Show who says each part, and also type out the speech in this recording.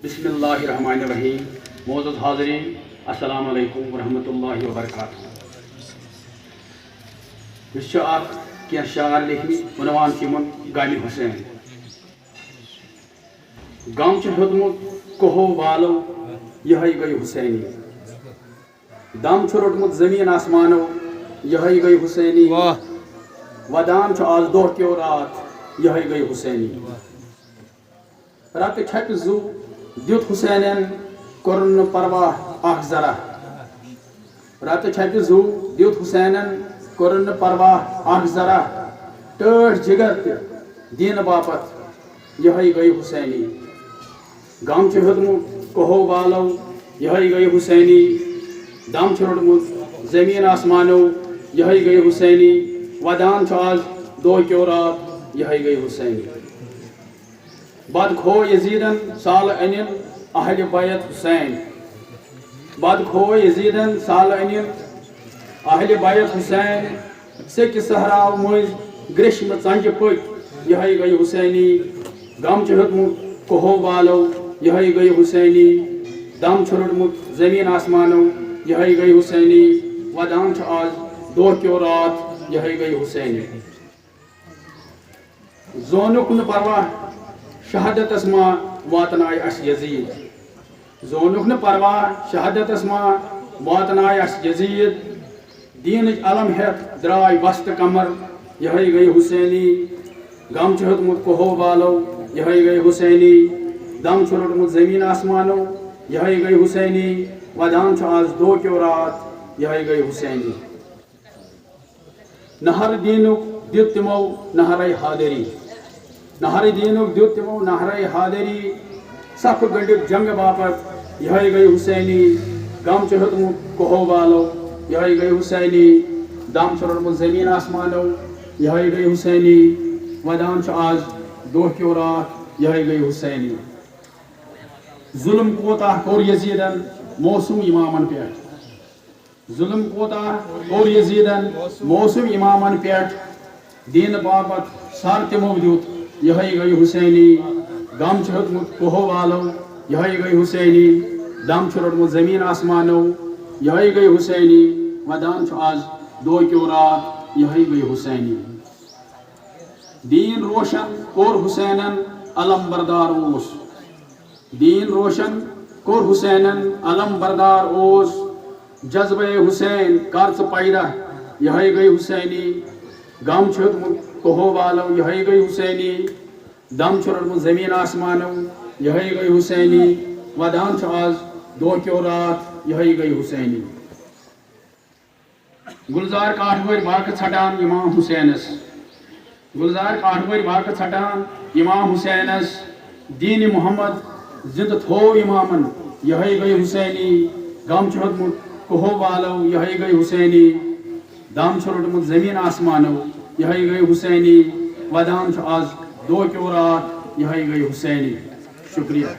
Speaker 1: बिस्मिल्लाहिर्रहमानिर्रहीम। मोअज़्ज़ज़ हाज़रीन, अस्सलामु अलैकुम वरहमतुल्लाहि वबरकातुहू। क्या शार लिखनी उनवान तिमन गामी हुसैन। गम हेतमुत कहो वालो यही गई हुसैनी। दम रोटमुत जमीन आसमानो यही गई हुसैनी। वदान आज दो क्यों रात यही गई हुसैनी। रात छक जू द्युत हुसैनन कोरन परवाह आख जरा। रात छक जू द्युत हुसैनन कोरन परवाह आख जरा। टठ जिगर दीन बापत यही गई हुसैनी। गम हेतमुत कहो वालो यही गई हुसैनी। दम रोटमुत जमीन आसमानो यही गई हुसैनी। वदान आज दो क्यों रात यही गई हुसैनी। बद खो यजीदन साल अनिल अहल बैत हुसैन। बद खो यजीदन साल अनिल अहल बैत हुसैन। सिक सहराव मुझ ग्रीष्म चंज पक यही गई हुसैनी। गम हेतमुत कहो वालो यही गई हुसैनी। दम रोटमुत जमीन आसमानो यही गई हुसैनी। वदान आज दो क्यों रात यही गई हुसैनी। जोनुक न परवाह शहादतस मा वातनाय अस यजीद। जोनुक न परवाह शहादतस मा वातनाय अस यजीद। दीन अलम हेत द्राय बस्त कमर यही गई हुसैनी। गम हेतमुत कहो वालो यही गई हुसैनी। दम रोटमुत जमीन आसमानो यही गई हुसैनी। वदान आज दो क्यों रात यही गई हुसैनी। नहर दीनुक द्युत तिमो नहर हादरी। नहर दीनुक द्युत तिमो नहर हादरी। सफ गंडित जंग बापत यही गई हुसैनी। गम हेतमुत कहो वालो यही गई हुसैनी। दम रोटमुत जमीन आसमानो यही गई हुसैनी। वदान आज दो क्यों रात यही गई हुसैनी। जुल्म कोता कोर यजीदन मौसम इमामन पे। जुल्म कोता कोर यजीदन मौसम इमामन पे। दीन बापत सर तिमो द्युत यही गई हुसैनी। गम हेतमुत कहो वालो यही गई हुसैनी। दम रोटमुत जमीन आसमानो यही गई हुसैनी। वदान आज दो क्यों रात यही गई हुसैनी। दीन रोशन कोर हुसैनन अलम बरदार ओस। दीन रोशन कोर हुसैनन अलम बरदार ओस। जज्बे हुसैन कर्ज पैदा यही गई हुसैनी। गम हेतमुत कहो वालो यही गई हुसैनी। दम रोटमुत जमीन आसमानो यही गई हुसैनी। वदान आज दो क्यों रात यही गई हुसैनी। गुलजार काठवर बाक छटान इमाम हुसैनस। गुलजार काठवर बाक छटान इमाम हुसैनस। दीन मोहम्मद जिंद थो इमामन यही गई हुसैनी। गम हेतमुत कहो वालो यही गई हुसैनी। दम रोटमुत जमीन आसमानो यही गई हुसैनी। वदान आज दो क्यों रात यही गई हुसैनी। शुक्रिया।